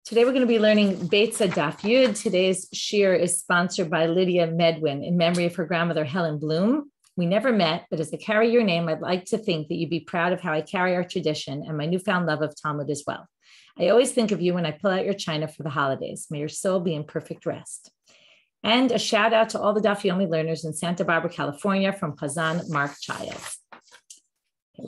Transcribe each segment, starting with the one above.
Today we're going to be learning Beitzah Daf Yud. Today's Shiur is sponsored by Lydia Medwin in memory of her grandmother Helen Bloom. We never met, but as I carry your name, I'd like to think that you'd be proud of how I carry our tradition and my newfound love of Talmud as well. I always think of you when I pull out your china for the holidays. May your soul be in perfect rest. And a shout out to all the Daf Yomi learners in Santa Barbara, California from Kazan, Mark Childs.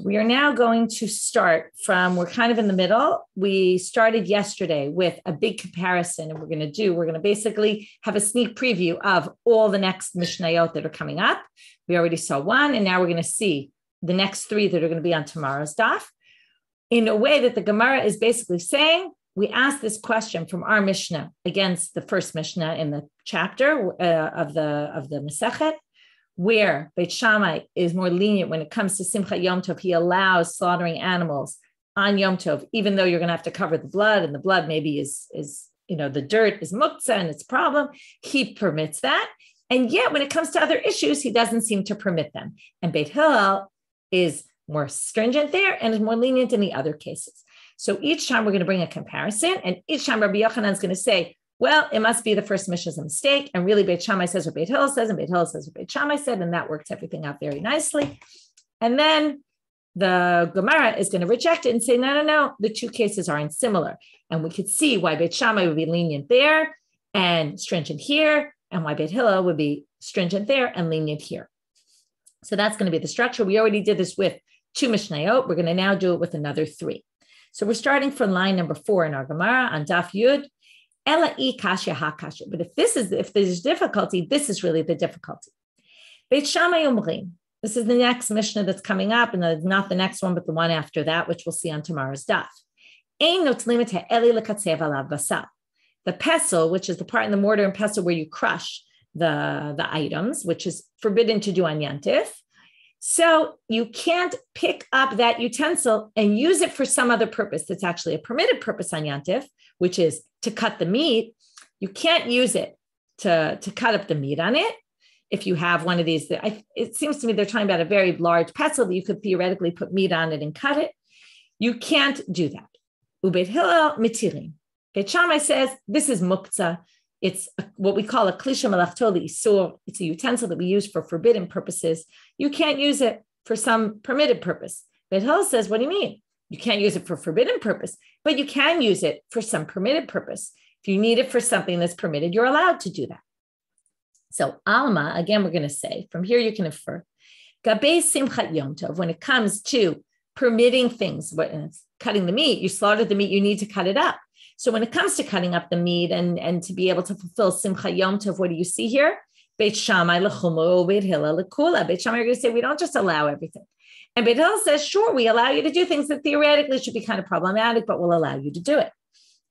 We are now going to start from, we're kind of in the middle. We started yesterday with a big comparison, and we're going to basically have a sneak preview of all the next Mishnayot that are coming up. We already saw one, and now we're going to see the next three that are going to be on tomorrow's daf, in a way that the Gemara is basically saying, we asked this question from our Mishnah against the first Mishnah in the chapter of the Masechet, where Beit Shammai is more lenient when it comes to Simcha Yom Tov. He allows slaughtering animals on Yom Tov, even though you're going to have to cover the blood, and the blood maybe is the dirt is muktzah and it's a problem. He permits that. And yet when it comes to other issues, he doesn't seem to permit them. And Beit Hillel is more stringent there and is more lenient in the other cases. So each time we're going to bring a comparison, and each time Rabbi Yochanan is going to say, well, it must be the first Mishnah is a mistake. And really Beit Shammai says what Beit Hillel says, and Beit Hillel says what Beit Shammai said, and that works everything out very nicely. And then the Gemara is going to reject it and say, no, the two cases aren't similar. And we could see why Beit Shammai would be lenient there and stringent here, and why Beit Hillel would be stringent there and lenient here. So that's going to be the structure. We already did this with two Mishnayot. We're going to now do it with another three. So we're starting from line number 4 in our Gemara on Daf Yud. But if there's difficulty, this is really the difficulty. Beit Shammai Omrim. This is the next Mishnah that's coming up, and not the next one, but the one after that, which we'll see on tomorrow's daf. The pestle, which is the part in the mortar and pestle where you crush the items, which is forbidden to do on Yantif. So you can't pick up that utensil and use it for some other purpose that's actually a permitted purpose on Yantif, which is to cut the meat. You can't use it to cut up the meat on it. If you have one of these, it seems to me they're talking about a very large pestle that you could theoretically put meat on it and cut it. You can't do that. Ubeit Hillel mitirim. Beit Shammai says this is muktzah. It's what we call a klisha malachto l'isur. It's a utensil that we use for forbidden purposes. You can't use it for some permitted purpose. Beit Hillel says, what do you mean? You can't use it for forbidden purpose, but you can use it for some permitted purpose. If you need it for something that's permitted, you're allowed to do that. So Alma, again, we're going to say, from here you can infer, Gabei Simchat Yom Tov, when it comes to permitting things, when it's cutting the meat, you slaughtered the meat, you need to cut it up. So when it comes to cutting up the meat and to be able to fulfill Simcha Yom Tov, what do you see here? Beit Shammai lechumo, Beit Hillel lekula. Beit Shammai are going to say, we don't just allow everything. And Beit Hillel says, sure, we allow you to do things that theoretically should be kind of problematic, but we'll allow you to do it.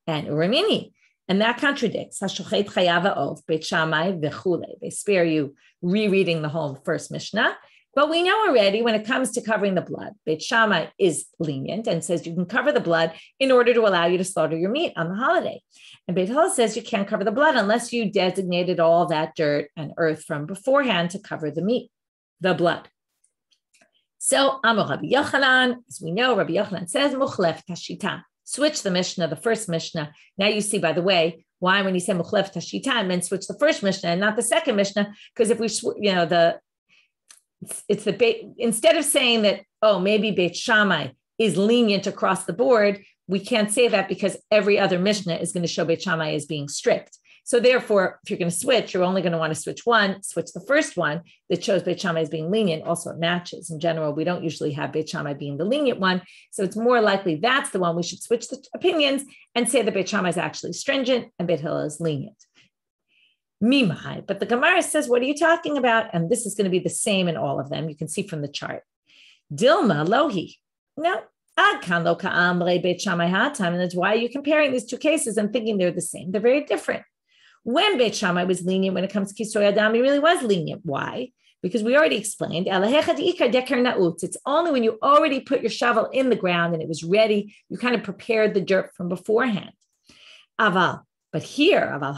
And Uramini, and that contradicts. Hashochet chayav ha'ov, Beit Shammai v'chule. They spare you rereading the whole first Mishnah. But we know already when it comes to covering the blood, Beit Shammai is lenient and says you can cover the blood in order to allow you to slaughter your meat on the holiday. And Beit Hillel says you can't cover the blood unless you designated all that dirt and earth from beforehand to cover the meat, the blood. So Amar Rabbi Yochanan, as we know, Rabbi Yochanan says, Muchlef Tashita. Switch the Mishnah, the first Mishnah. Now you see, by the way, why when he said Muchlef Tashita, and then switch the first Mishnah and not the second Mishnah, because if we, instead of saying that, maybe Beit Shammai is lenient across the board, we can't say that because every other Mishnah is going to show Beit Shammai as being strict. So therefore, if you're going to switch, you're only going to want to switch one, switch the first one that shows Beit Shammai as being lenient. Also, it matches. In general, we don't usually have Beit Shammai being the lenient one. So it's more likely that's the one we should switch the opinions and say that Beit Shammai is actually stringent and Beit Hillel is lenient. Mimai, but the Gemara says, what are you talking about? And this is going to be the same in all of them. You can see from the chart. Dilma lohi. No. Adkan lo ka'amre Beit Shammai hatam. And that's why you're comparing these two cases and thinking they're the same. They're very different. When Beit Shammai was lenient when it comes to Kisoy Adam, he really was lenient. Why? Because we already explained, it's only when you already put your shovel in the ground and it was ready, you kind of prepared the dirt from beforehand. But here, but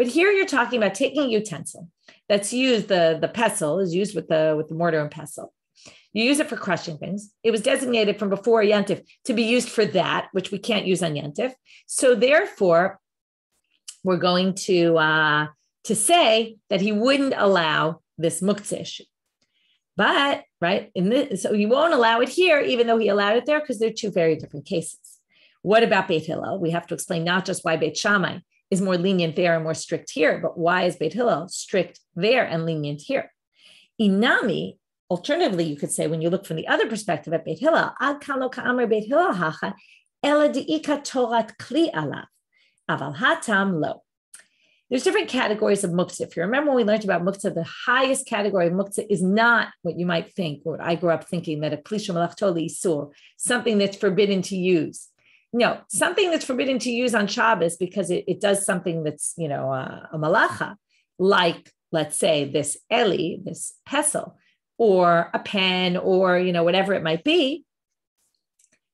here you're talking about taking a utensil that's used, the pestle is used with the mortar and pestle. You use it for crushing things. It was designated from before Yantif to be used for that, which we can't use on Yantif. So therefore, we're going to say that he wouldn't allow this muktzah issue. But, right, so he won't allow it here, even though he allowed it there, because they're two very different cases. What about Beit Hillel? We have to explain not just why Beit Shammai is more lenient there and more strict here, but why is Beit Hillel strict there and lenient here? Inami, alternatively, you could say, when you look from the other perspective at Beit Hillel, ad kalo ka'amar Beit Hillel hacha, ela di'ika torat kli alav, aval hatam lo. There's different categories of muktzah. If you remember when we learned about muktzah, the highest category of muktzah is not what you might think, or what I grew up thinking, that a klisha malachto li'isur, something that's forbidden to use. No, something that's forbidden to use on Shabbos because it does something that's, a malacha, like, let's say, this eli, this pestle, or a pen, or, whatever it might be.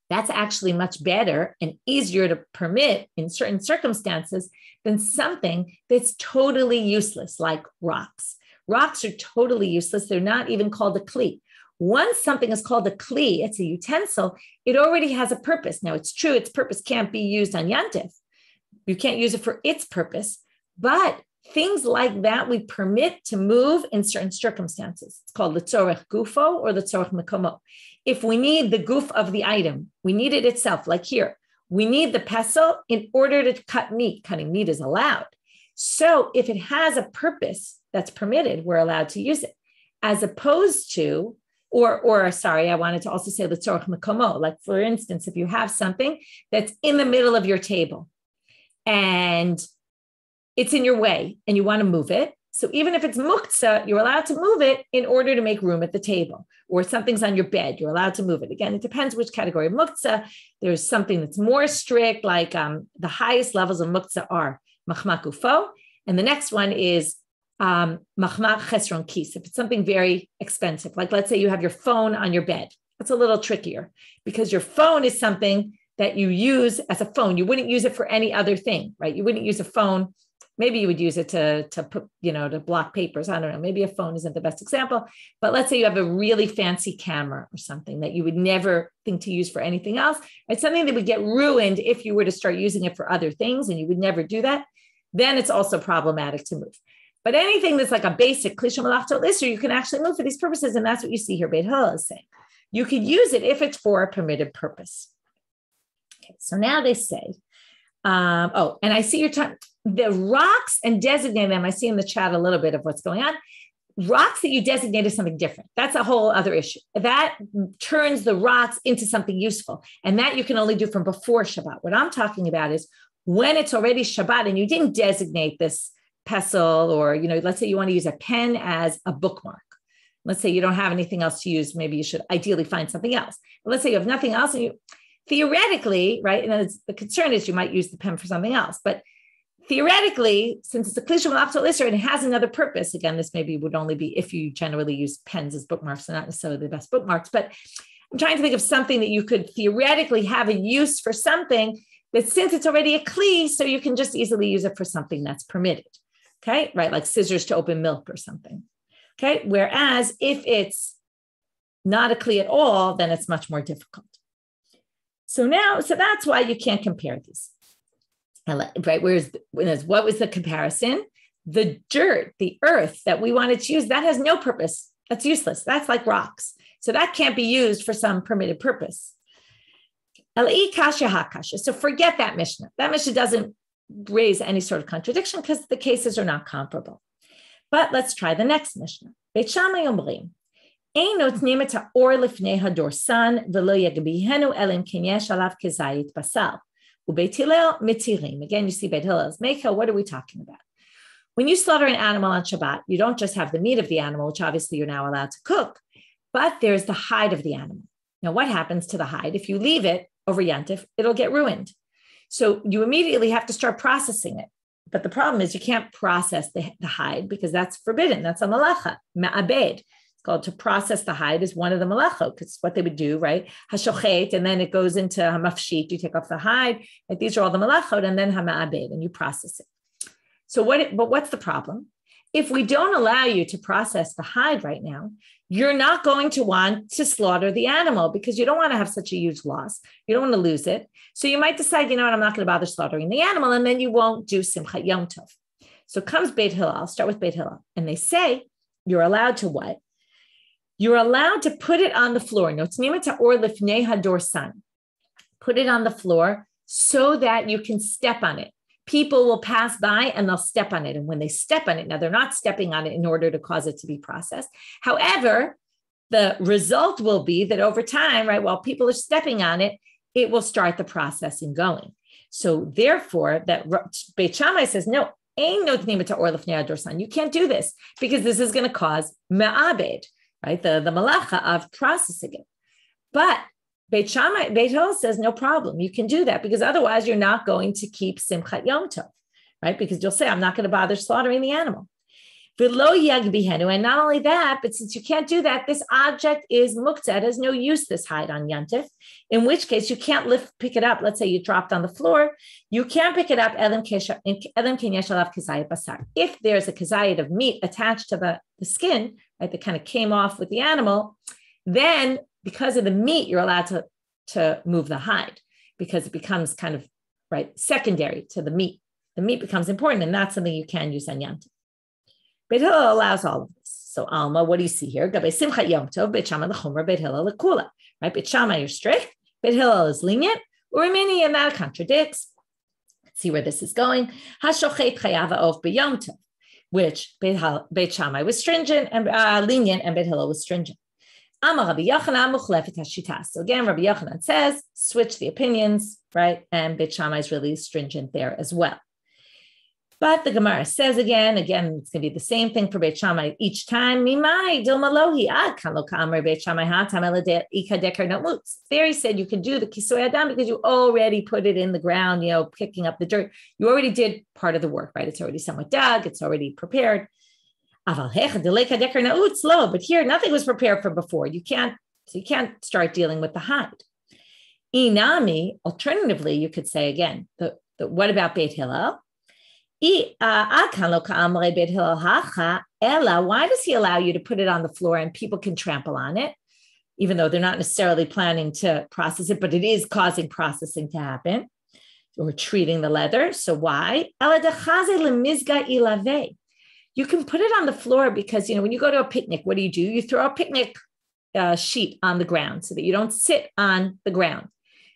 That's actually much better and easier to permit in certain circumstances than something that's totally useless, like rocks. Rocks are totally useless. They're not even called a kli. Once something is called a kli, it's a utensil, it already has a purpose. Now, it's true, its purpose can't be used on Yantif. You can't use it for its purpose, but things like that we permit to move in certain circumstances. It's called l'tzorech gufo or l'tzorech mekomo. If we need the goof of the item, we need it itself, like here. We need the pestle in order to cut meat. Cutting meat is allowed. So if it has a purpose that's permitted, we're allowed to use it. As opposed to, I wanted to also say l'tzorech mekomo. Like, for instance, if you have something that's in the middle of your table and it's in your way and you want to move it. So even if it's muktzah, you're allowed to move it in order to make room at the table. Or something's on your bed, you're allowed to move it. Again, it depends which category of muktzah. There's something that's more strict, like the highest levels of muktzah are machmak ufo. And the next one is machmak chesron kis. If it's something very expensive, like let's say you have your phone on your bed. That's a little trickier because your phone is something that you use as a phone. You wouldn't use it for any other thing, right? You wouldn't use a phone. Maybe you would use it to put, to block papers. I don't know. Maybe a phone isn't the best example, but let's say you have a really fancy camera or something that you would never think to use for anything else. It's something that would get ruined if you were to start using it for other things and you would never do that. Then it's also problematic to move. But anything that's like a basic klisha malachto lister, you can actually move for these purposes. And that's what you see here Beit Hillel is saying. You could use it if it's for a permitted purpose. Okay, so now they say, and I see you're talking, the rocks and designate them. I see in the chat a little bit of what's going on. Rocks that you designate as something different. That's a whole other issue. That turns the rocks into something useful. And that you can only do from before Shabbat. What I'm talking about is when it's already Shabbat and you didn't designate this pestle or, let's say you want to use a pen as a bookmark. Let's say you don't have anything else to use. Maybe you should ideally find something else. But let's say you have nothing else and you theoretically, right? And the concern is you might use the pen for something else, but theoretically, since it's a klisha malachto lister and it has another purpose, again, this maybe would only be if you generally use pens as bookmarks, so not necessarily the best bookmarks, but I'm trying to think of something that you could theoretically have a use for something that since it's already a kli, so you can just easily use it for something that's permitted, okay? Right, like scissors to open milk or something, okay? Whereas if it's not a kli at all, then it's much more difficult. So that's why you can't compare these. Right? What was the comparison? The dirt, the earth that we wanted to use, that has no purpose. That's useless. That's like rocks. So that can't be used for some permitted purpose. So forget that Mishnah. That Mishnah doesn't raise any sort of contradiction because the cases are not comparable. But let's try the next Mishnah. Beit Shammai omrim. Ein notnim et ha'or lifnei hadorsan v'lo yagbihenu elim ken yesh alav kezayit basal. Ubeit Hillel mitirim. Again, you see Beit Hillel's Mekel. What are we talking about? When you slaughter an animal on Shabbat, you don't just have the meat of the animal, which obviously you're now allowed to cook, but there's the hide of the animal. Now, what happens to the hide? If you leave it over Yantif, it'll get ruined. So you immediately have to start processing it. But the problem is you can't process the hide because that's forbidden. That's a malacha, ma'abed. It's called to process the hide is one of the malachot, because it's what they would do, right? Hashochet, and then it goes into hamafshit, you take off the hide. Right? These are all the malachot, and then hama'abed, and you process it. So what's the problem? if we don't allow you to process the hide right now, you're not going to want to slaughter the animal because you don't want to have such a huge loss. You don't want to lose it. So you might decide, you know what, I'm not going to bother slaughtering the animal, and then you won't do Simchat Yom Tov. So comes Beit Hillel. I'll start with Beit Hillel. And they say, you're allowed to what? You're allowed to put it on the floor. Or lifnei hadorsan. Put it on the floor so that you can step on it. People will pass by and they'll step on it. And when they step on it, now they're not stepping on it in order to cause it to be processed. However, the result will be that over time, right, while people are stepping on it, it will start the processing going. So therefore, that Beit Shammai says, no, you can't do this because this is going to cause me'abed, right, the malacha of processing it. But Beit Hillel says, no problem. You can do that because otherwise you're not going to keep Simchat Yom Tov, right? Because you'll say, I'm not going to bother slaughtering the animal. And not only that, but since you can't do that, this object is muktzah. It has no use, this hide on Yantif, in which case you can't pick it up. Let's say you dropped on the floor. You can't pick it up if there's a kazayit of meat attached to the skin, right, that kind of came off with the animal, then because of the meat, you're allowed to move the hide because it becomes kind of, right, secondary to the meat. The meat becomes important, and that's something you can use on Yom Tov. Beit Hillel allows all of this. So Alma, what do you see here? Gabei Simchat Yom Tov, Beit Shammai l'chomer, Beit Hillel l'kula. Right? Beit Shammai, you're strict. Beit Hillel is lenient. Urimini, and that contradicts. Let's see where this is going. Hashochet chayav ha'of b'Yom Tov, which Beit Shammai was stringent and lenient, and Beit Hillel was stringent. Amar Rabbi Yochanan muchlefet hashita. So again, Rabbi Yochanan says, switch the opinions, right? And Beit Shammai is really stringent there as well. But the Gemara says again, it's going to be the same thing for Beit Shammai each time. Mimai dilmalohi ad kalo ka'amar Beit Shammai hatam eladeker namutz. There he said you can do the kisoy adam because you already put it in the ground, picking up the dirt. You already did part of the work, right? It's already somewhat dug. It's already prepared. But here, nothing was prepared for before. You can't start dealing with the hide. Inami, alternatively, you could say again, what about Beit Hillel? Why does he allow you to put it on the floor and people can trample on it, even though they're not necessarily planning to process it, but it is causing processing to happen or treating the leather? So why? You can put it on the floor because, when you go to a picnic, what do? You throw a picnic sheet on the ground so that you don't sit on the ground.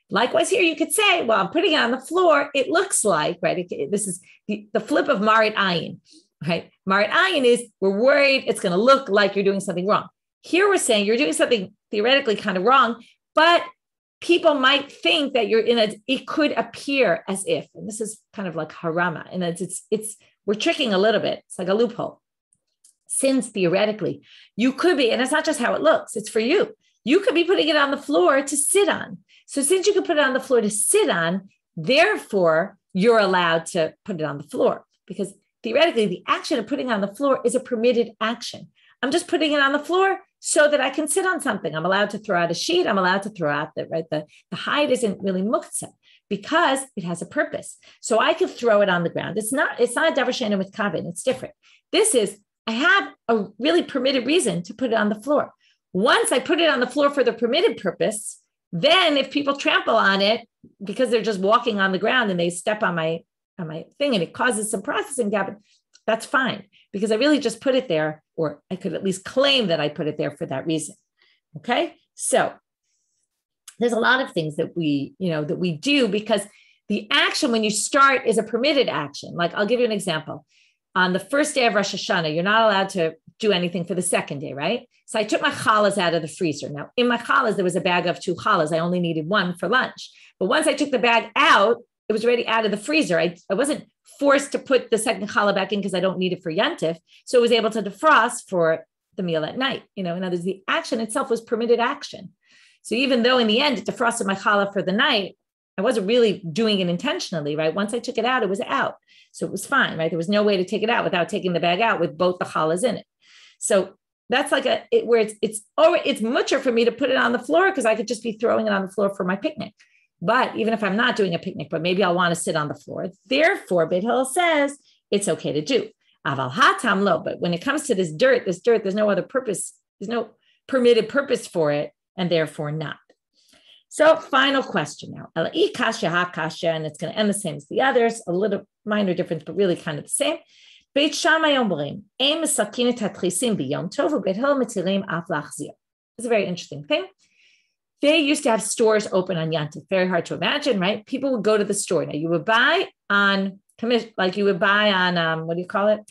Likewise here, you could say, well, I'm putting it on the floor. It looks like, right, this is the flip of Marit Ayin, right? Marit Ayin is we're worried it's going to look like you're doing something wrong. Here we're saying you're doing something theoretically kind of wrong, but people might think that it could appear as if, and this is kind of like harama, and we're tricking a little bit. It's like a loophole. Since theoretically you could be, and it's not just how it looks, it's for you. You could be putting it on the floor to sit on. So since you could put it on the floor to sit on, therefore you're allowed to put it on the floor because theoretically the action of putting it on the floor is a permitted action. I'm just putting it on the floor so that I can sit on something. I'm allowed to throw out a sheet. I'm allowed to throw out the hide isn't really muktzah because it has a purpose. So I could throw it on the ground. It's not a davar she'eino mitkaven. It's different. This is, I have a really permitted reason to put it on the floor. Once I put it on the floor for the permitted purpose, then if people trample on it because they're just walking on the ground and they step on my thing and it causes some processing to happen, that's fine because I really just put it there, or I could at least claim that I put it there for that reason. Okay. So there's a lot of things that we do because the action when you start is a permitted action. Like I'll give you an example. On the first day of Rosh Hashanah, you're not allowed to do anything for the second day, right? So I took my challahs out of the freezer. Now, in my challahs, there was a bag of 2 challahs. I only needed 1 for lunch. But once I took the bag out, it was already out of the freezer. I wasn't forced to put the second challah back in because I don't need it for Yantif. So I was able to defrost for the meal at night. In other words, the action itself was permitted action. So even though in the end it defrosted my challah for the night, I wasn't really doing it intentionally, right? Once I took it out, it was out. So it was fine, right? There was no way to take it out without taking the bag out with both the challahs in it. So that's like where it's mucher for me to put it on the floor because I could just be throwing it on the floor for my picnic. But even if I'm not doing a picnic, but maybe I'll want to sit on the floor. Therefore, Beit Hillel says it's okay to do. Aval hatam lo, but when it comes to this dirt, there's no other purpose. There's no permitted purpose for it, and therefore not. So final question now. And it's going to end the same as the others, a little minor difference, but really kind of the same. Beit Shammai omrim, ein mesakin et hatrisim biyom tov u'beit Hillel metirim af lachzir. It's a very interesting thing. They used to have stores open on Yantif. Very hard to imagine, right? People would go to the store. Now you would buy on commission, like you would buy on what do you call it?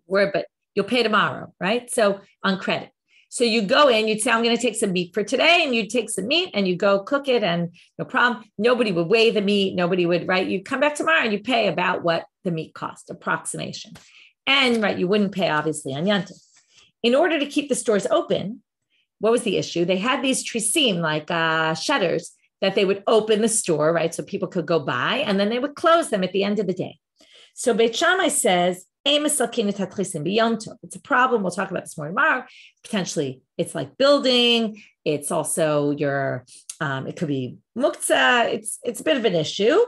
But you'll pay tomorrow, right? So on credit. So you go in, you'd say, I'm going to take some meat for today, and you'd take some meat and you go cook it, and no problem. Nobody would weigh the meat. Nobody would, right? You'd come back tomorrow and you pay about what the meat cost, approximation. And right, you wouldn't pay obviously on Yantif. In order to keep the stores open, what was the issue? They had these trisim, like shutters, that they would open the store, right? So people could go by, and then they would close them at the end of the day. So Beit Shammai says, it's a problem. We'll talk about this more tomorrow. Potentially, it's like building. It's also it could be muktzah. It's a bit of an issue.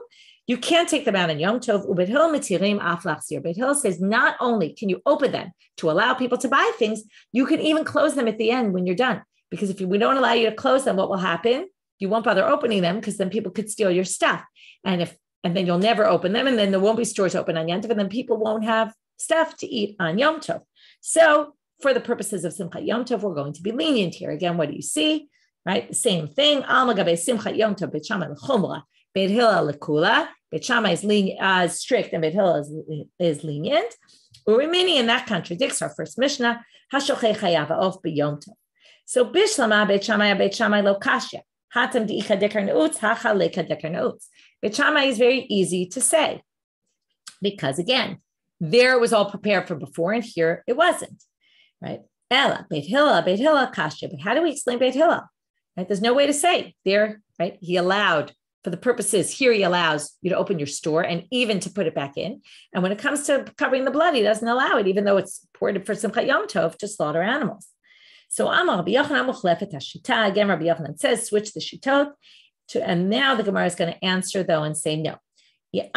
You can't take them out in Yom Tov. Beit Hillel says not only can you open them to allow people to buy things, you can even close them at the end when you're done. Because if we don't allow you to close them, what will happen? You won't bother opening them because then people could steal your stuff. And then you'll never open them. And then there won't be stores open on Yom Tov. And then people won't have stuff to eat on Yom Tov. So for the purposes of Simchat Yom Tov, we're going to be lenient here. Again, what do you see? Right? The same thing. Al magabe Simchat Yom Tov, Beit Shammai l'chumra, Beit Hillel l'kula. Beit Shammai is strict and Beit Hillel is lenient. Urimini, and that contradicts our first Mishnah. Hashochei chayav ha'of b'Yom Tov. So Bishlama Beit Shammai lo kasha. Hatam di'icha dekar ne'utz, hacha leka dekar ne'utz. Beit Shammai is very easy to say because again, there it was all prepared for before, and here it wasn't, right? Ella, Beit Hillel, kasha. But how do we explain Beit Hillel? Right? There's no way to say there, right? He allowed, for the purposes, here he allows you to open your store and even to put it back in. And when it comes to covering the blood, he doesn't allow it, even though it's important for Simchat Yom Tov to slaughter animals. So Amar Rabbi Yochanan mochlefet hashita. Again, Rabbi Yochanan says, switch the shitot. And now the Gemara is going to answer, though, and say no. They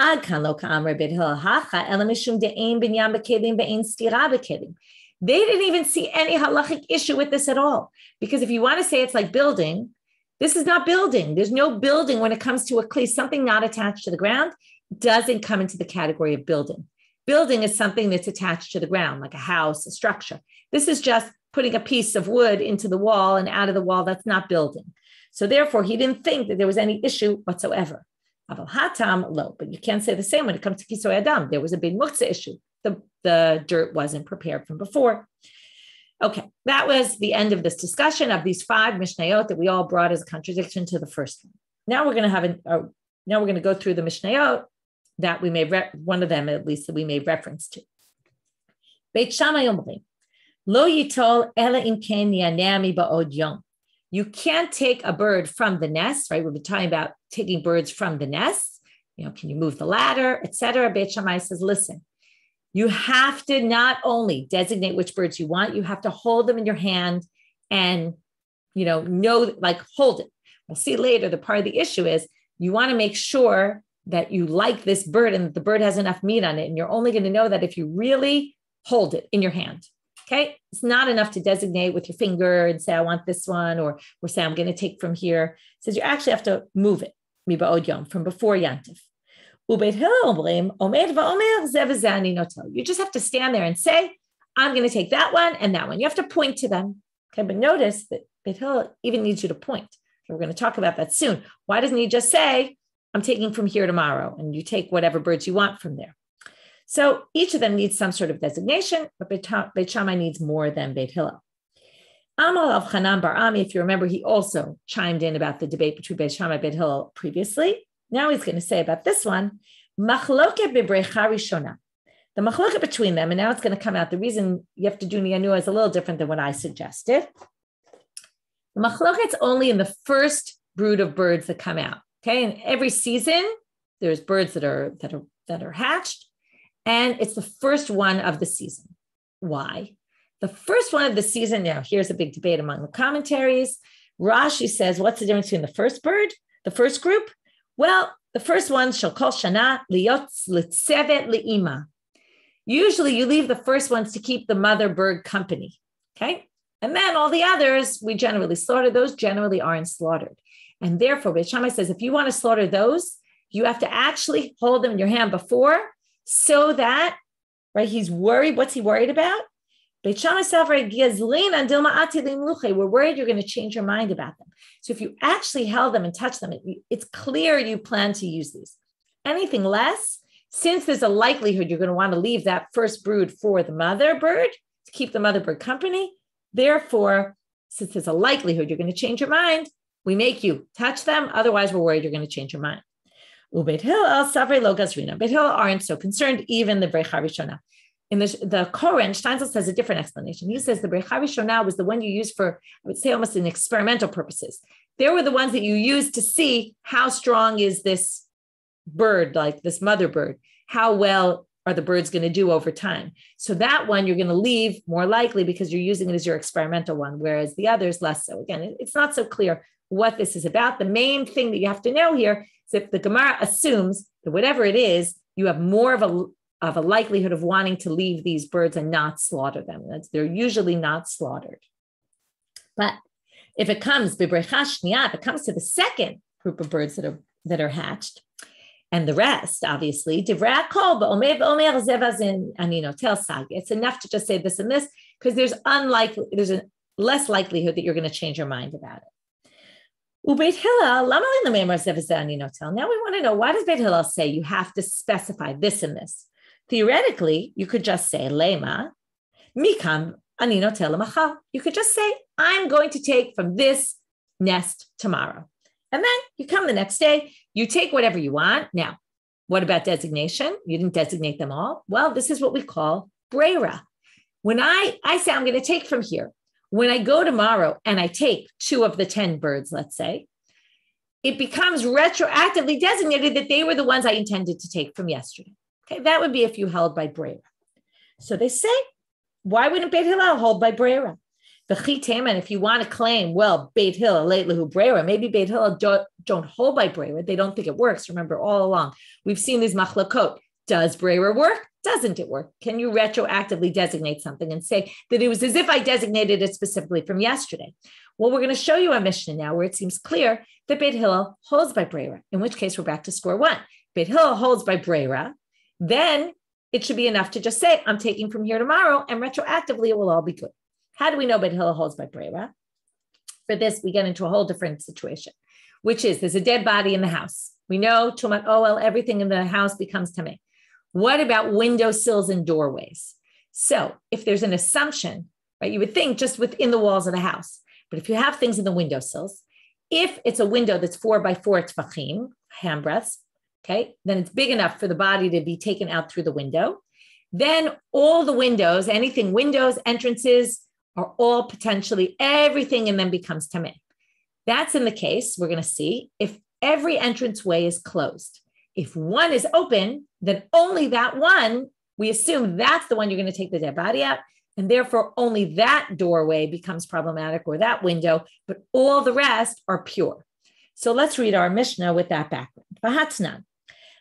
didn't even see any halachic issue with this at all. Because if you want to say it's like building, this is not building. There's no building when it comes to a kli. Something not attached to the ground doesn't come into the category of building. Building is something that's attached to the ground, like a house, a structure. This is just putting a piece of wood into the wall and out of the wall. That's not building. So therefore, he didn't think that there was any issue whatsoever. Aval hatam lo, but you can't say the same when it comes to kisoy adam. There was a big muktzah issue. The dirt wasn't prepared from before. Okay, that was the end of this discussion of these 5 mishnayot that we all brought as a contradiction to the first one. Now we're going to go through the mishnayot that we made one of them at least that we made reference to. Beit Shammai omrim lo yitol ela im ken yanami ba'od yom. You can't take a bird from the nest, right? We've been talking about taking birds from the nest. Can you move the ladder, etc. Beit Shammai says, listen, you have to not only designate which birds you want, you have to hold them in your hand and, hold it. We'll see later. The part of the issue is you want to make sure that you like this bird and that the bird has enough meat on it. And you're only going to know that if you really hold it in your hand. Okay. It's not enough to designate with your finger and say, I want this one, or say, I'm going to take from here. It says you actually have to move it, from before Yantif. You just have to stand there and say, I'm going to take that one and that one. You have to point to them. Okay. But notice that Beit Hillel even needs you to point. So we're going to talk about that soon. Why doesn't he just say, I'm taking from here tomorrow, and you take whatever birds you want from there? So each of them needs some sort of designation, but Beit Shammai needs more than Beit Hillel. Amal of Hanan bar Ami, if you remember, he also chimed in about the debate between Beit Shammai and Beit Hillel previously. Now he's going to say about this one, Machloket bebrecha rishona. The machloket between them, and now it's going to come out. The reason you have to do niyanua is a little different than what I suggested. The machloket's only in the first brood of birds that come out. Okay, and every season there's birds that are hatched. And it's the first one of the season. Why? The first one of the season, now here's a big debate among the commentaries. Rashi says, what's the difference between the first bird, the first group? Well, the first one, shall call shana liyot litzevet li'ima. Usually you leave the first ones to keep the mother bird company, okay? And then all the others, we generally slaughter. Those generally aren't slaughtered. And therefore, Beit Shammai says, if you want to slaughter those, you have to actually hold them in your hand before so that, right, he's worried. What's he worried about? Beit Shammai says, we're worried you're going to change your mind about them. So if you actually held them and touched them, it's clear you plan to use these. Anything less, since there's a likelihood you're going to want to leave that first brood for the mother bird to keep the mother bird company, therefore, since there's a likelihood you're going to change your mind, we make you touch them. Otherwise, we're worried you're going to change your mind. Beit Hillel aren't so concerned, even the Breicha Rishona. In the Koren, Steinzel says a different explanation. He says the Breicha Rishona was the one you used for, I would say, almost in experimental purposes. They were the ones that you used to see how strong is this bird, like this mother bird, how well are the birds going to do over time. So that one you're going to leave more likely because you're using it as your experimental one, whereas the others less so. Again, it's not so clear what this is about. The main thing that you have to know here is if the Gemara assumes that whatever it is, you have more of a likelihood of wanting to leave these birds and not slaughter them. They're usually not slaughtered. But if it comes, if it comes to the second group of birds that are hatched, and the rest, obviously, it's enough to just say this and this, because there's a less likelihood that you're going to change your mind about it. Now we want to know, why does Beit Hillel say you have to specify this and this? Theoretically, you could just say, Lema, mikam anino tel machal. You could just say, I'm going to take from this nest tomorrow. And then you come the next day, you take whatever you want. Now, what about designation? You didn't designate them all. Well, this is what we call breira. When I say I'm going to take from here, when I go tomorrow and I take 2 of the 10 birds, let's say, it becomes retroactively designated that they were the ones I intended to take from yesterday. Okay, that would be if you held by breira. So they say, why wouldn't Beit Hillel hold by breira? And if you want to claim, well, Beit Hillel late lahu breira, maybe Beit Hillel don't hold by breira. They don't think it works. Remember, all along we've seen these machlokot. Does breira work? Doesn't it work? Can you retroactively designate something and say that it was as if I designated it specifically from yesterday? Well, we're going to show you a Mishnah now where it seems clear that Beit Hillel holds by breira. In which case, we're back to square one. Beit Hillel holds by breira. Then it should be enough to just say, I'm taking from here tomorrow, and retroactively it will all be good. How do we know Beit Hillel holds by breira? For this, we get into a whole different situation, which is there's a dead body in the house. We know tumat oel, everything in the house becomes tameh. What about windowsills and doorways? So if there's an assumption, right, you would think just within the walls of the house. But if you have things in the windowsills, if it's a window that's 4 by 4 tefachim, handbreadths, okay, then it's big enough for the body to be taken out through the window. Then all the windows, anything windows, entrances, are all potentially, everything in them becomes tameh. That's in the case, we're going to see, if every entranceway is closed. If one is open, then only that one, we assume that's the one you're going to take the dead body out, and therefore only that doorway becomes problematic or that window, but all the rest are pure. So let's read our Mishnah with that background. V'hatznan.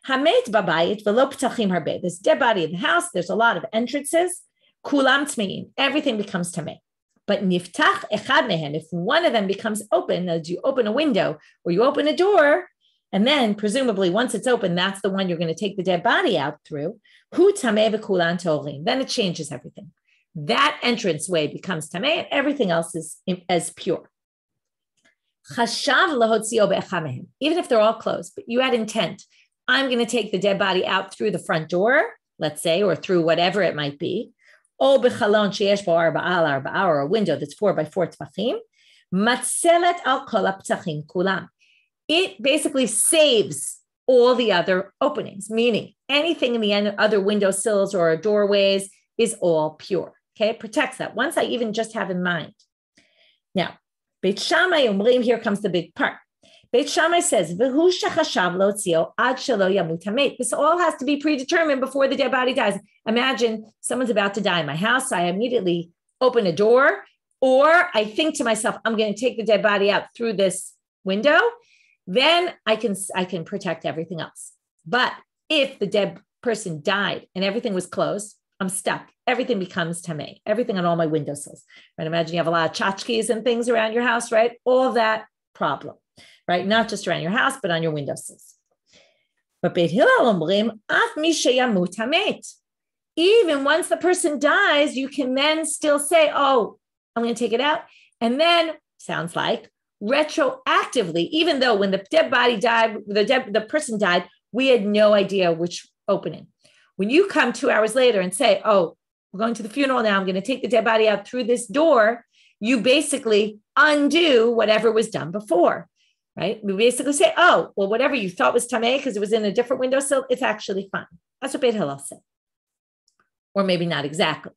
Hamet babayit v'lo p'tachim harbe. This dead body in the house, there's a lot of entrances. Kulam tmeim. Everything becomes tameh. But niftach echad mehen, if one of them becomes open, as you open a window or you open a door, and then presumably once it's open, that's the one you're going to take the dead body out through, hu tameh v'kulan torim. Then it changes everything. That entranceway becomes tameh, and everything else is as pure. Chashav lahotzio be'echad mehen. Even if they're all closed, but you had intent, I'm going to take the dead body out through the front door, let's say, or through whatever it might be. Or bechalon sheyesh bo arba'a, or a window that's 4 by 4 tefachim, matzelet al kol ha'ptachim kulam. It basically saves all the other openings, meaning anything in the end, other window sills or doorways is all pure. Okay, it protects that. Once I even just have in mind. Now, Beit Shammai umrim, here comes the big part. Beit Shammai says, "V'hu shechashav lotzio ad shelo yamut hamet." This all has to be predetermined before the dead body dies. Imagine someone's about to die in my house. I immediately open a door, or I think to myself, I'm going to take the dead body out through this window. Then I can protect everything else. But if the dead person died and everything was closed, I'm stuck. Everything becomes tamei. Everything on all my windowsills. Right? Imagine you have a lot of tchotchkes and things around your house, right? All of that problem, right? Not just around your house, but on your windowsills. But Beit Hillel omrim, af mi sheyamut hamet. Even once the person dies, you can then still say, oh, I'm going to take it out. And then, sounds like, retroactively, even though when the dead body died, the person died, we had no idea which opening. When you come 2 hours later and say, oh, we're going to the funeral now, I'm going to take the dead body out through this door, you basically undo whatever was done before, right? We basically say, oh, well, whatever you thought was tamei because it was in a different windowsill, it's actually fine. That's what Beit Hillel said. Or maybe not exactly.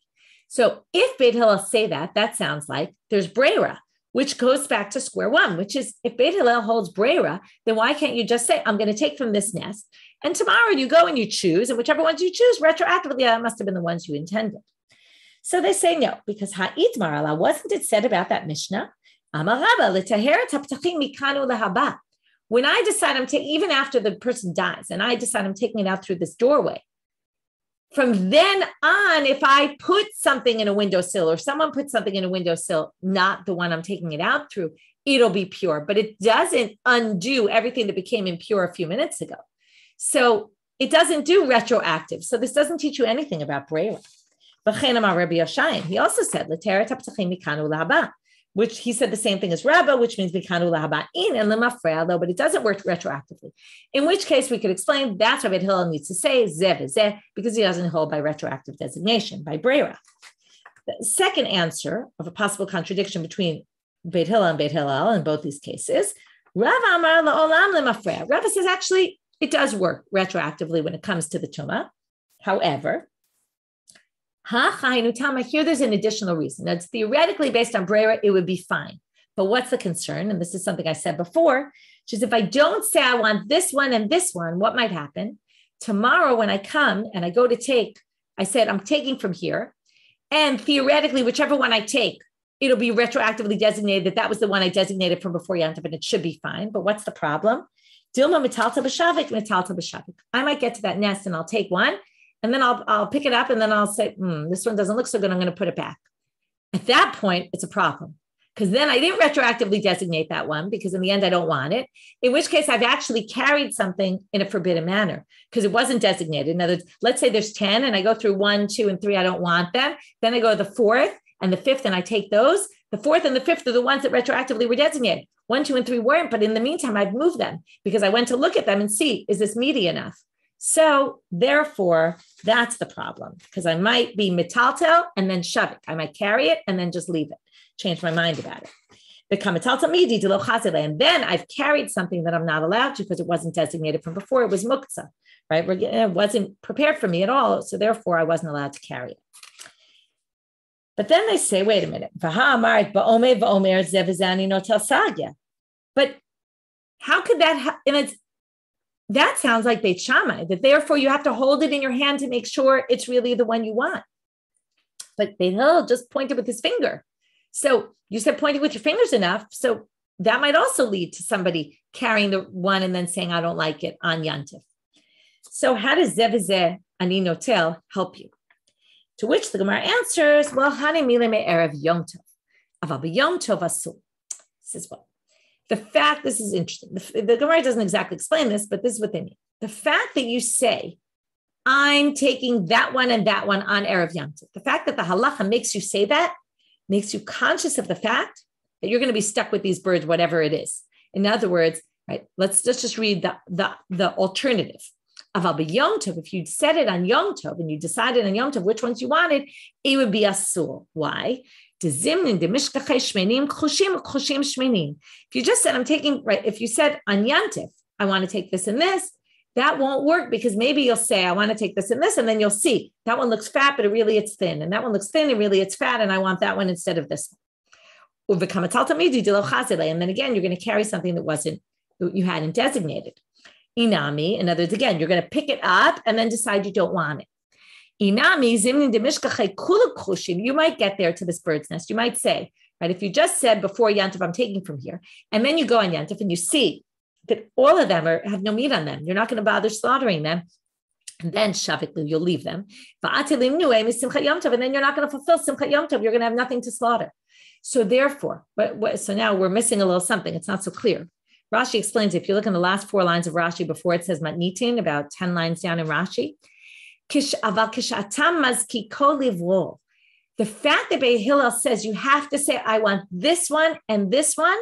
So if Beit Hillel say that, that sounds like there's breira, which goes back to square one, which is if Beit Hillel holds breira, then why can't you just say, I'm going to take from this nest, and tomorrow you go and you choose, and whichever ones you choose, retroactively, that must have been the ones you intended. So they say no, because ha'it marala, wasn't it said about that Mishnah? Amar Rabba, l'taheret ha'ptachim mikanu lahaba. When I decide I'm taking, even after the person dies, and I decide I'm taking it out through this doorway, from then on, if I put something in a windowsill or someone puts something in a windowsill, not the one I'm taking it out through, it'll be pure, but it doesn't undo everything that became impure a few minutes ago. So it doesn't do retroactive. So this doesn't teach you anything about breira. He also said, which he said the same thing as Rabba, which means mikanu lahaba in and lemafreya, but it doesn't work retroactively. In which case we could explain that's what Beit Hillel needs to say, zeh, because he doesn't hold by retroactive designation, by breira. The second answer of a possible contradiction between Beit Hillel and Beit Hillel in both these cases, Rav Amar la'olam lemafreya. Rabba says actually it does work retroactively when it comes to the tumah. However, here there's an additional reason. That's theoretically based on breira, it would be fine. But what's the concern? And this is something I said before, which is if I don't say I want this one and this one, what might happen? Tomorrow when I come and I go to take, I said I'm taking from here. And theoretically, whichever one I take, it'll be retroactively designated that was the one I designated from before Yantav, and it should be fine. But what's the problem? Dilma metalta b'shavik, metalta b'shavik. I might get to that nest and I'll take one. And then I'll pick it up and then I'll say, this one doesn't look so good. I'm going to put it back. At that point, it's a problem because then I didn't retroactively designate that one because in the end, I don't want it. In which case I've actually carried something in a forbidden manner because it wasn't designated. In other words, let's say there's 10 and I go through 1, 2, and 3. I don't want them. Then I go to the 4th and the 5th and I take those. The 4th and the 5th are the ones that retroactively were designated. 1, 2, and 3 weren't. But in the meantime, I've moved them because I went to look at them and see, is this meaty enough? So therefore, that's the problem because I might be metaltel and then shavik. I might carry it and then just leave it, change my mind about it. Become metaltel midi de lo chazile, and then I've carried something that I'm not allowed to because it wasn't designated from before. It was muktzah, right? It wasn't prepared for me at all, so therefore I wasn't allowed to carry it. But then they say, wait a minute, but how could that happen? And that sounds like Beit Shammai, that therefore you have to hold it in your hand to make sure it's really the one you want. But Beit Hillel just pointed with his finger. So you said pointing with your fingers enough. So that might also lead to somebody carrying the one and then saying, I don't like it on Yantif. So how does Zeh v'zeh ani notel help you? To which the Gemara answers, well, Hani mile me'erev Yom Tov. Aval b'Yom Tov asul. This is what. The fact, this is interesting. The Gemara doesn't exactly explain this, but this is what they mean. The fact that you say, I'm taking that one and that one on Erev Yom Tov, the fact that the halacha makes you say that, makes you conscious of the fact that you're going to be stuck with these birds, whatever it is. In other words, right, let's just read the alternative. Aval b'Yom Tov, if you said it on Yom Tov and you decided on Yom Tov which ones you wanted, it would be asur. Why? If you just said, I'm taking, right, if you said on Yantif, I want to take this and this, that won't work because maybe you'll say, I want to take this and this, and then you'll see that one looks fat, but it's thin. And that one looks thin and really it's fat, and I want that one instead of this one. And then again, you're going to carry something that you hadn't designated. Inami, in other words, again, you're going to pick it up and then decide you don't want it. You might get there to this bird's nest. You might say, right, if you just said before Yantif, I'm taking from here, and then you go on Yantif and you see that all of them have no meat on them. You're not going to bother slaughtering them. And then shaviklu, you'll leave them. And then you're not going to fulfill Simchat Yom Tov. You're going to have nothing to slaughter. So therefore, so now we're missing a little something. It's not so clear. Rashi explains, if you look in the last 4 lines of Rashi before it says matnitin, about 10 lines down in Rashi, the fact that Beit Hillel says you have to say, I want this one and this one,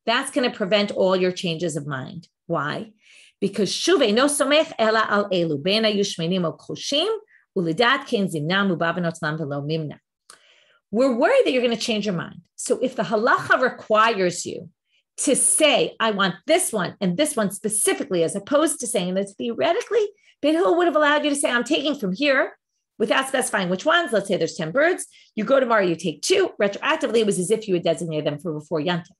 that's going to prevent all your changes of mind. Why? Because Shuvei no somech ela al elu, ben hayu shmenim o koshim, ulidat ken zimnam ubabanot lam velo mimna. We're worried that you're going to change your mind. So if the halacha requires you to say, I want this one and this one specifically, as opposed to saying that theoretically, Beit Hillel would have allowed you to say, I'm taking from here without specifying which ones. Let's say there's 10 birds. You go tomorrow, you take 2. Retroactively, it was as if you had designated them for before Yom Tov.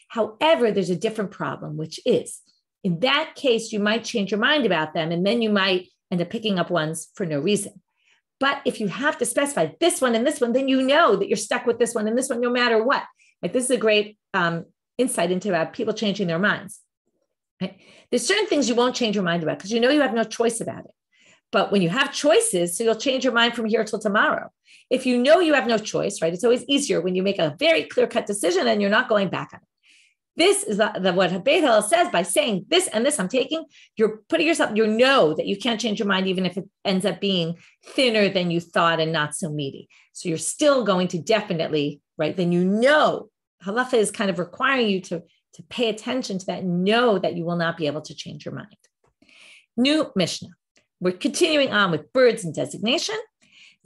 However, there's a different problem, which is, in that case, you might change your mind about them, and then you might end up picking up ones for no reason. But if you have to specify this one and this one, then you know that you're stuck with this one and this one no matter what. Like, this is a great insight into about people changing their minds. Right? There's certain things you won't change your mind about because you know you have no choice about it. But when you have choices, so you'll change your mind from here till tomorrow. If you know you have no choice, right? It's always easier when you make a very clear-cut decision and you're not going back on it. This is what Beit Hillel says by saying this and this I'm taking, you're putting yourself, you know that you can't change your mind even if it ends up being thinner than you thought and not so meaty. So you're still going to definitely, right? Then you know, halacha is kind of requiring you to pay attention to that and know that you will not be able to change your mind. New Mishnah. We're continuing on with birds and designation.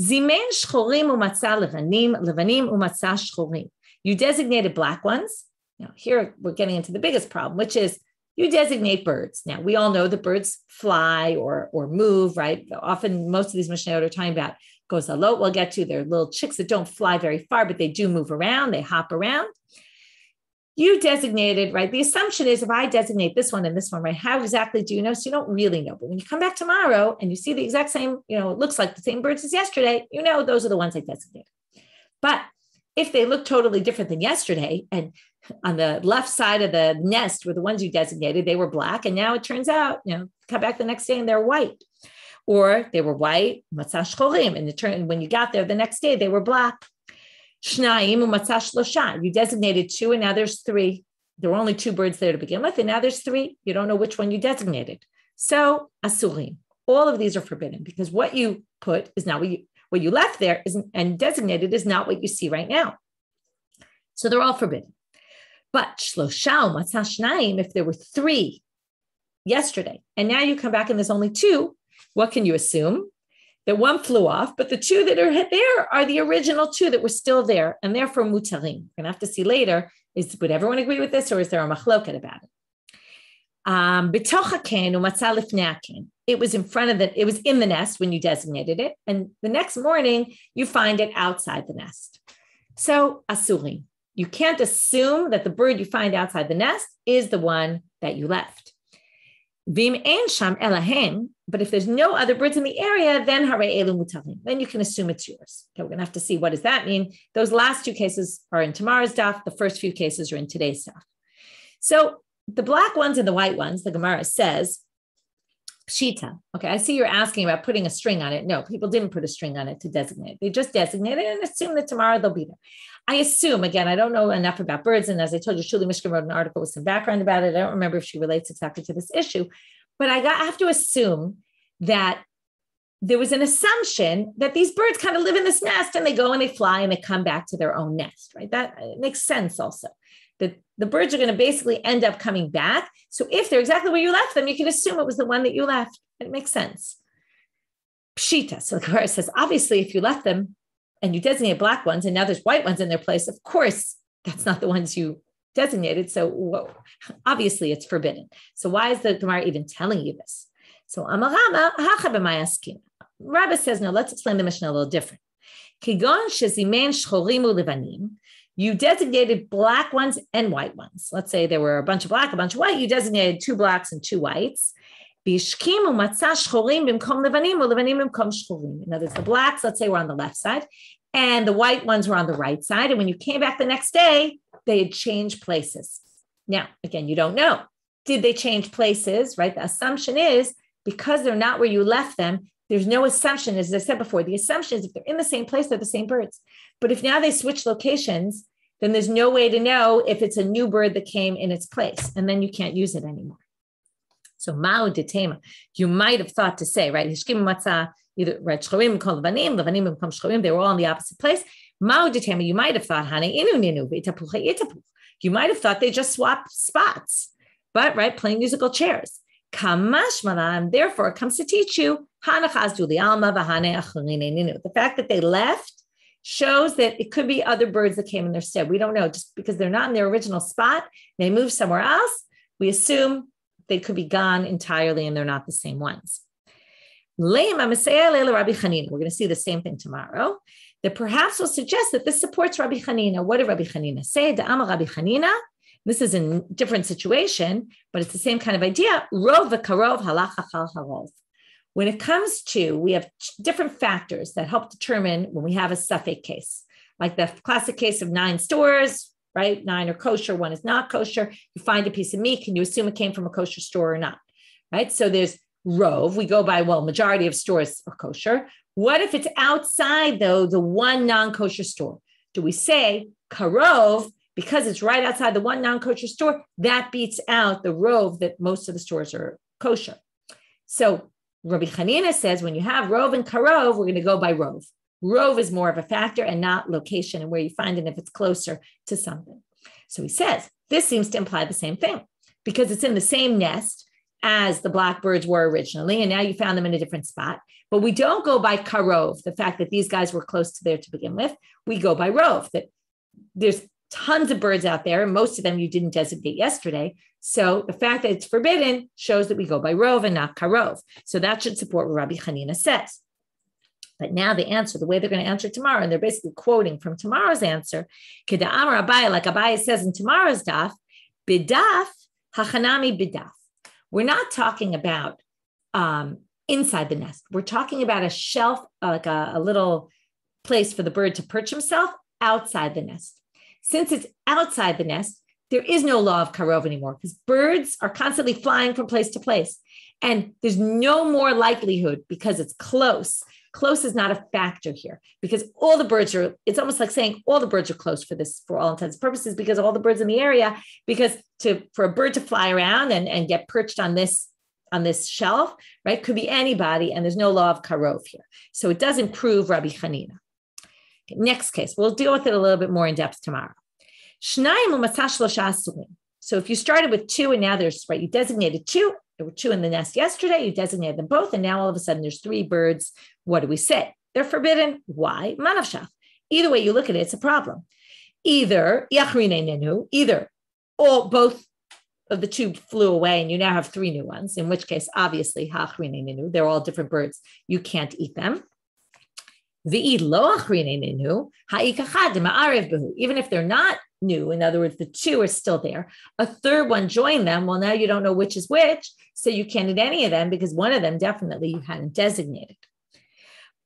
Zimen shchorim umatzah levanim, levanim umatzah shchorim. You designated black ones. Now, here we're getting into the biggest problem, which is you designate birds. Now, we all know that birds fly or move, right? Often, most of these Mishnayot are talking about gozalot. We'll get to. They're little chicks that don't fly very far, but they do move around. They hop around. You designated, right? The assumption is if I designate this one and this one, right? How exactly do you know? So you don't really know. But when you come back tomorrow and you see the exact same, it looks like the same birds as yesterday, those are the ones I designated. But if they look totally different than yesterday, and on the left side of the nest were the ones you designated, they were black, and now it turns out, come back the next day and they're white. Or they were white, matzah shchorim, and when you got there the next day, they were black. Shnayim umatzah shlosha. You designated 2, and now there's 3. There were only 2 birds there to begin with, and now there's 3. You don't know which one you designated. So asurim. All of these are forbidden because what you put is not what you left there and designated is not what you see right now. So they're all forbidden. But shlosha umatzah shnayim, if there were 3 yesterday, and now you come back and there's only 2, what can you assume? That 1 flew off, but the 2 that are there are the original 2 that were still there, and therefore mutarim. We're going to have to see later, would everyone agree with this, or is there a machloket about it? It was it was in the nest when you designated it, and the next morning you find it outside the nest. So asurim. You can't assume that the bird you find outside the nest is the one that you left. Vim ein sham elahem, but if there's no other birds in the area, then harei elu mutarim. Then you can assume it's yours. Okay, we're going to have to see what does that mean. Those last 2 cases are in tomorrow's daf. The first few cases are in today's daf. So the black ones and the white ones, the Gemara says, pshita. Okay, I see you're asking about putting a string on it. No, people didn't put a string on it to designate. They just designated and assume that tomorrow they'll be there. I assume, again, I don't know enough about birds. And as I told you, Shuli Mishkin wrote an article with some background about it. I don't remember if she relates exactly to this issue, but I have to assume that there was an assumption that these birds kind of live in this nest and they go and they fly and they come back to their own nest, right? That makes sense also. That the birds are going to basically end up coming back. So if they're exactly where you left them, you can assume it was the one that you left. It makes sense. Pshita. So the Gemara says, obviously, if you left them and you designate black ones and now there's white ones in their place, of course, that's not the ones you designated. So obviously it's forbidden. So why is the Gemara even telling you this? So Amarama, Rabbi says, no, let's explain the Mishnah a little different. Kigon shezimen shchorim ulevanim. You designated black ones and white ones. Let's say there were a bunch of black, a bunch of white. You designated 2 blacks and 2 whites. Bishkim umatzah shchorim bimkom levanim ulevanim bimkom shchorim. In other words, the blacks, let's say, were on the left side, and the white ones were on the right side. And when you came back the next day, they had changed places. Now, again, you don't know. Did they change places, right? The assumption is because they're not where you left them, there's no assumption, as I said before, the assumption is if they're in the same place, they're the same birds. But if now they switch locations, then there's no way to know if it's a new bird that came in its place, and then you can't use it anymore. So ma'u detema, you might have thought to say, right? Hishkim matzah, either right shchorim called levanim become shchorim, they were all in the opposite place. Ma'u detema, you might have thought hane inu ninu v'itapuch itapuch. You might have thought they just swapped spots, but right, playing musical chairs. Kamash malam, therefore, it comes to teach you hanachaz li alma v'hane acharine ninu. The fact that they left shows that it could be other birds that came in their stead. We don't know, just because they're not in their original spot, they move somewhere else. We assume they could be gone entirely and they're not the same ones. We're going to see the same thing tomorrow, that perhaps will suggest that this supports Rabbi Chanina. What did Rabbi Chanina say? Da'ama Rabbi Chanina. This is in a different situation, but it's the same kind of idea. Rov v'karov halach achal harov. When it comes to, we have different factors that help determine when we have a suffix case, like the classic case of 9 stores, right? 9 are kosher, 1 is not kosher. You find a piece of meat. Can you assume it came from a kosher store or not? Right? So there's rov. We go by, well, majority of stores are kosher. What if it's outside, though, the one non-kosher store? Do we say karov, because it's right outside the one non-kosher store, that beats out the rov that most of the stores are kosher? So Rabbi Chanina says when you have rov and karov, we're going to go by rov. Rov is more of a factor and not location and where you find it if it's closer to something. So he says, this seems to imply the same thing because it's in the same nest as the blackbirds were originally, and now you found them in a different spot. But we don't go by karov, the fact that these guys were close to there to begin with. We go by rov, that there's tons of birds out there, and most of them you didn't designate yesterday. So the fact that it's forbidden shows that we go by rov and not karov. So that should support what Rabbi Chanina says. But now the answer, the way they're going to answer tomorrow, and they're basically quoting from tomorrow's answer, Keda'amar Abaye, like Abaye says in tomorrow's daf, bidaf, hachanami bidaf. We're not talking about inside the nest. We're talking about a shelf, like a little place for the bird to perch himself outside the nest. Since it's outside the nest, there is no law of karov anymore because birds are constantly flying from place to place. And there's no more likelihood because it's close. Close is not a factor here because all the birds are, it's almost like saying all the birds are close for this, for all intents and purposes, because all the birds in the area, because for a bird to fly around and get perched on this shelf, right, could be anybody, and there's no law of karov here. So it doesn't prove Rabbi Chanina. Okay, next case, we'll deal with it a little bit more in depth tomorrow. So if you started with 2 and now there's, right, you designated 2, there were 2 in the nest yesterday, you designated them both, and now all of a sudden there's 3 birds. What do we say? They're forbidden. Why? Manavshach. Either way you look at it, it's a problem. Either all both of the 2 flew away and you now have 3 new ones, in which case, obviously, they're all different birds. You can't eat them. Even if they're not new, in other words, the 2 are still there, a third one joined them. Well, now you don't know which is which, so you can't eat any of them because one of them definitely you hadn't designated.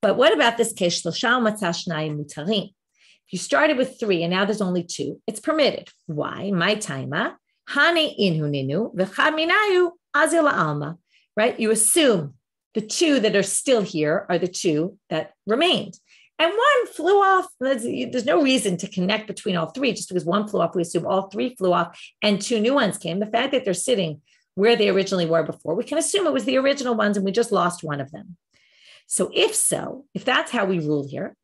But what about this case? If you started with 3 and now there's only 2, it's permitted. Why? My taima. Right? You assume the 2 that are still here are the 2 that remained. And 1 flew off. There's no reason to connect between all 3. Just because 1 flew off, we assume all 3 flew off and 2 new ones came. The fact that they're sitting where they originally were before, we can assume it was the original ones and we just lost one of them. So if that's how we rule here,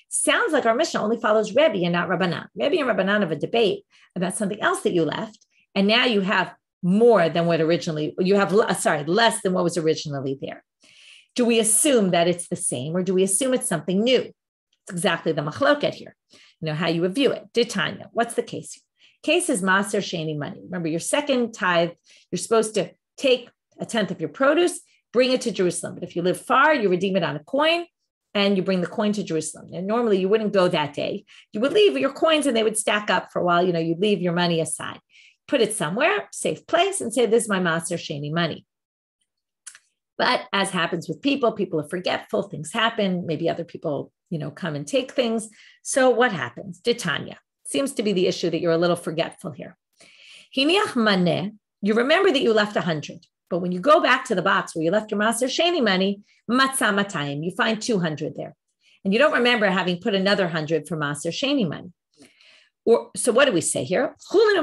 sounds like our Mishnah only follows Rebbe and not Rabbanat. Rebbe and Rabbanat have a debate about something else that you left, and now you have more than what originally, less than what was originally there. Do we assume that it's the same, or do we assume it's something new? It's exactly the machloket here. You know, how you would view it. Ditanya, what's the case here? Case is maser sheni money. Remember, your second tithe, you're supposed to take 1/10 of your produce, bring it to Jerusalem. But if you live far, you redeem it on a coin and you bring the coin to Jerusalem. And normally you wouldn't go that day. You would leave your coins and they would stack up for a while. You know, you'd leave your money aside, put it somewhere, safe place, and say, this is my maser sheni money. But as happens with people are forgetful, things happen. Maybe other people, come and take things. So what happens? Ditanya. Seems to be the issue that you're a little forgetful here. Hiniach maneh, you remember that you left 100. But when you go back to the box where you left your Maser Sheni money, matzah matayim, you find 200 there. And you don't remember having put another 100 for Maser Sheni money. So what do we say here? Rebbe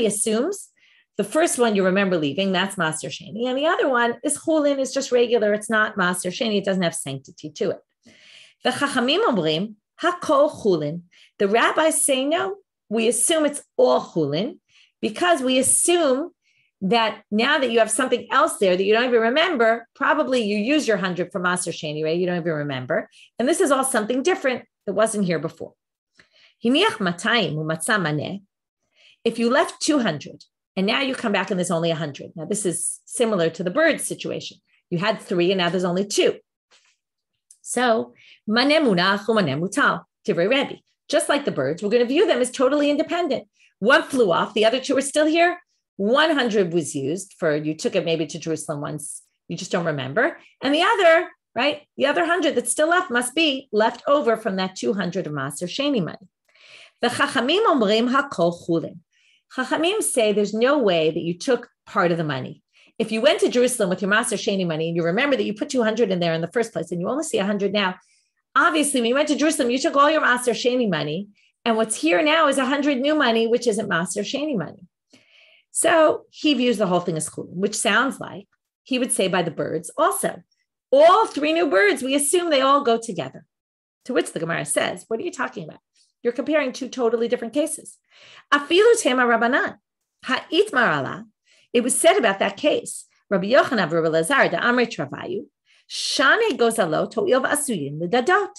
assumes the first one you remember leaving, that's Maser Sheni. And the other one is Chulin, is just regular. It's not Maser Sheni. It doesn't have sanctity to it. The Chachamim omrim, hakol Chulin. The rabbis say no. We assume it's all Chulin because we assume that now that you have something else there that you don't even remember, probably you use your 100 for Maser Sheni, right? You don't even remember. And this is all something different that wasn't here before. If you left 200 and now you come back and there's only 100. Now this is similar to the bird situation. You had 3 and now there's only 2. So, just like the birds, we're going to view them as totally independent. One flew off, the other 2 are still here. 100 was used for, you took it maybe to Jerusalem once, you just don't remember. And the other, right, the other 100 that's still left must be left over from that 200 of Maser Sheni money. The Chachamim omrim hakol Chulin. Chachamim say there's no way that you took part of the money. If you went to Jerusalem with your Maser Sheni money and you remember that you put 200 in there in the first place and you only see 100 now, obviously when you went to Jerusalem, you took all your Maser Sheni money, and what's here now is 100 new money, which isn't Maser Sheni money. So he views the whole thing as Chulin, which sounds like he would say by the birds also. All 3 new birds, we assume they all go together. To which the Gemara says, what are you talking about? You're comparing 2 totally different cases. Afilu tema Rabbanan, ha'it marala. It was said about that case. Rabbi Yochanan v'Rabbi Elazar da Amrei Travayu, shane gozalo to'il v'asuyin l'dadot.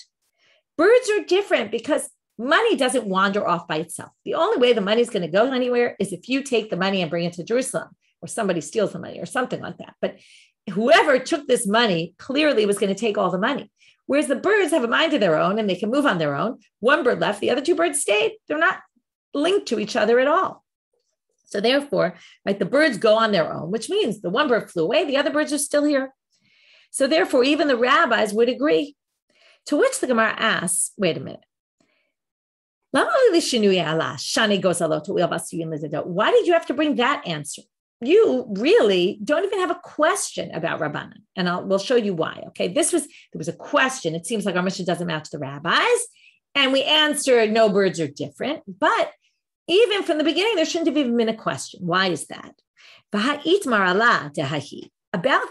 Birds are different because money doesn't wander off by itself. The only way the money is going to go anywhere is if you take the money and bring it to Jerusalem, or somebody steals the money or something like that. But whoever took this money clearly was going to take all the money. Whereas the birds have a mind of their own and they can move on their own. One bird left, the other 2 birds stayed. They're not linked to each other at all. So therefore, right, the birds go on their own, which means the one bird flew away, the other birds are still here. So therefore, even the rabbis would agree. To which the Gemara asks, wait a minute. Why did you have to bring that answer? You really don't even have a question about Rabbanan. And we'll show you why. Okay, there was a question. It seems like our mission doesn't match the rabbis. And we answered, no, birds are different. But even from the beginning, there shouldn't have even been a question. Why is that? About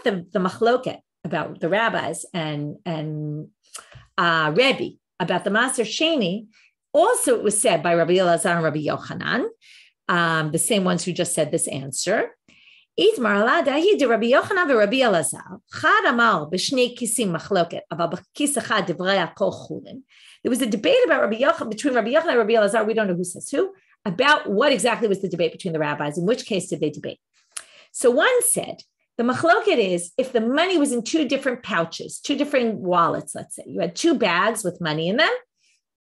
the machloket, about the rabbis and Rebbe, about the Maser Sheni, also it was said by Rabbi Elazar and Rabbi Yochanan, the same ones who just said this answer. There was a debate about Rabbi Yochanan, between Rabbi Yochanan and Rabbi Elazar, we don't know who says who, about what exactly was the debate between the rabbis, in which case did they debate. So one said, the machloket is if the money was in 2 different pouches, 2 different wallets, let's say. You had 2 bags with money in them,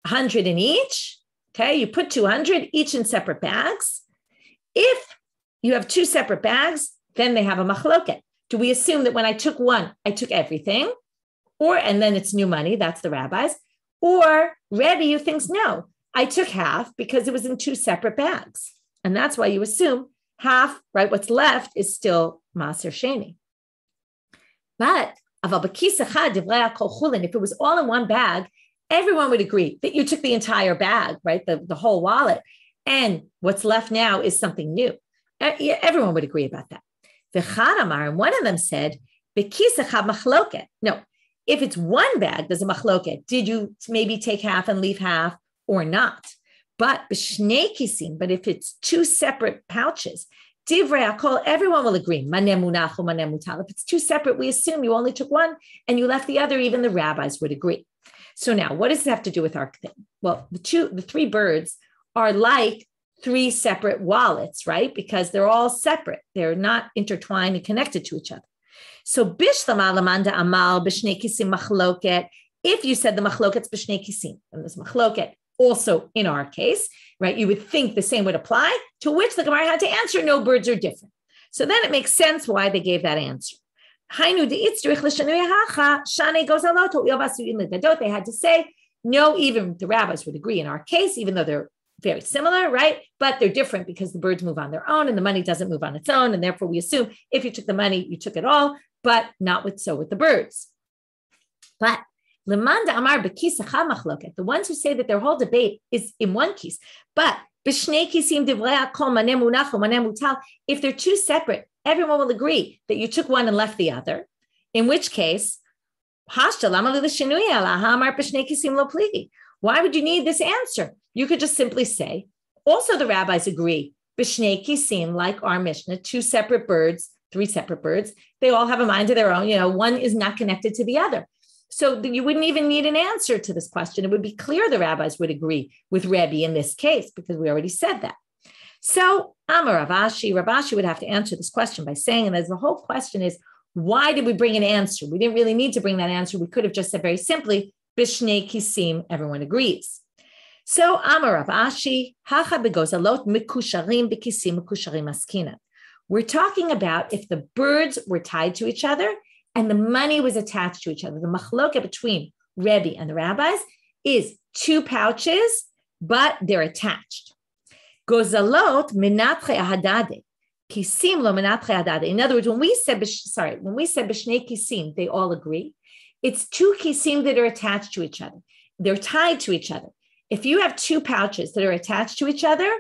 100 in each, okay? You put 200 each in separate bags. If you have 2 separate bags, then they have a machloket. Do we assume that when I took one, I took everything? And then it's new money, that's the rabbis. Or Rebbe, who thinks, no, I took half because it was in 2 separate bags. And that's why you assume half, right? What's left is still Maser Sheni. But if it was all in one bag, everyone would agree that you took the entire bag, right? The whole wallet. And what's left now is something new. Everyone would agree about that. And one of them said, no, if it's one bag, there's a machloket. Did you maybe take half and leave half or not? But if it's 2 separate pouches, everyone will agree. If it's 2 separate, we assume you only took one and you left the other. Even the rabbis would agree. So now, what does this have to do with our thing? Well, the 3 birds are like 3 separate wallets, right? Because they're all separate. They're not intertwined and connected to each other. So bishlam alamanda amal b'shnei kisim machloket. If you said the machloket's b'shnei kisim, and there's machloket also in our case, right? You would think the same would apply, to which the Gemara had to answer, no, birds are different. So then it makes sense why they gave that answer. They had to say, no, even the rabbis would agree in our case, even though they're very similar, right? But they're different because the birds move on their own and the money doesn't move on its own. And therefore we assume if you took the money, you took it all, but not with the birds. But the ones who say that their whole debate is in one case, but if they're two separate, everyone will agree that you took one and left the other, in which case, why would you need this answer? You could just simply say, also the rabbis agree, b'shnei kisim, like our Mishnah, two separate birds, three separate birds, they all have a mind of their own. One is not connected to the other. So you wouldn't even need an answer to this question. It would be clear the rabbis would agree with Rebbe in this case, because we already said that. So Amar Ravashi would have to answer this question by saying, and as the whole question is, why did we bring an answer? We didn't really need to bring that answer. We could have just said very simply, B'shnei kisim, everyone agrees. So Amar Ravashi, hacha begozalot mikusharim b'kisim mikusharim askina. We're talking about if the birds were tied to each other and the money was attached to each other. The machloket between Rebbe and the rabbis is two pouches, but they're attached. Gozalot minatre ahadade. Kisim lo minatre ahadade. In other words, when we said b'shnei kisim, they all agree. It's two kisim that are attached to each other. They're tied to each other. If you have two pouches that are attached to each other,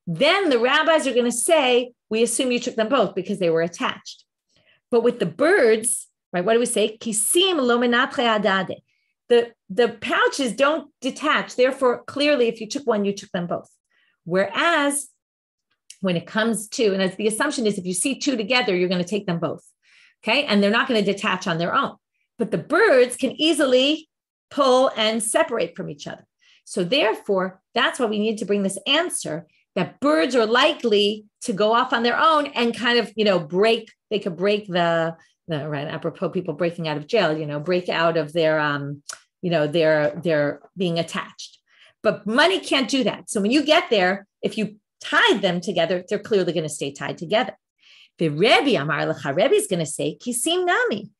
then the rabbis are going to say, we assume you took them both because they were attached. But with the birds, right, what do we say? Kisim lo minatre adade. The pouches don't detach. Therefore, clearly, if you took one, you took them both. Whereas when it comes to, and as the assumption is if you see two together, you're going to take them both. Okay. And they're not going to detach on their own. But the birds can easily pull and separate from each other. So therefore, that's why we need to bring this answer that birds are likely to go off on their own and kind of, they could break the right, apropos people breaking out of jail, break out of their, they're being attached. But money can't do that. So when you get there, if you tied them together, they're clearly going to stay tied together. The Rebbe Amar Lecha, Rebbe is going to say, Kisim Nami.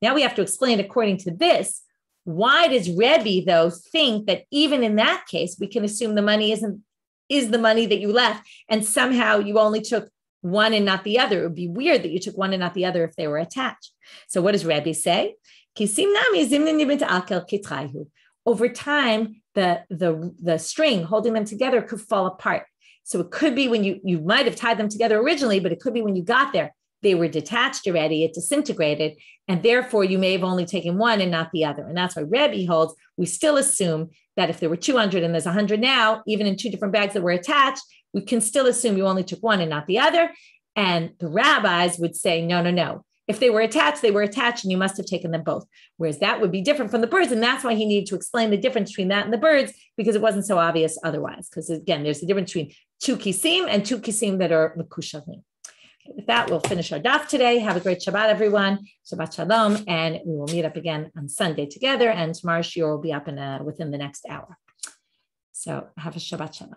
Now we have to explain according to this, why does Rebbe, though, think that even in that case, we can assume the money is the money that you left, and somehow you only took one and not the other? It would be weird that you took one and not the other if they were attached. So what does Rebbe say? Kisim Nami zimnin nibit akel kitraihu. Over time, the string holding them together could fall apart. So it could be when you might have tied them together originally, but it could be when you got there, they were detached already, it disintegrated, and therefore you may have only taken one and not the other. And that's why Rebbe holds, we still assume that if there were 200 and there's 100 now, even in two different bags that were attached, we can still assume you only took one and not the other. And the rabbis would say, no. If they were attached, and you must have taken them both. Whereas that would be different from the birds. And that's why he needed to explain the difference between that and the birds, because it wasn't so obvious otherwise. Because again, there's a difference between two kisim and two kisim that are mekushavim. With that, we'll finish our daf today. Have a great Shabbat, everyone. Shabbat Shalom. And we will meet up again on Sunday together. And tomorrow's Shiur will be up within the next hour. So have a Shabbat Shalom.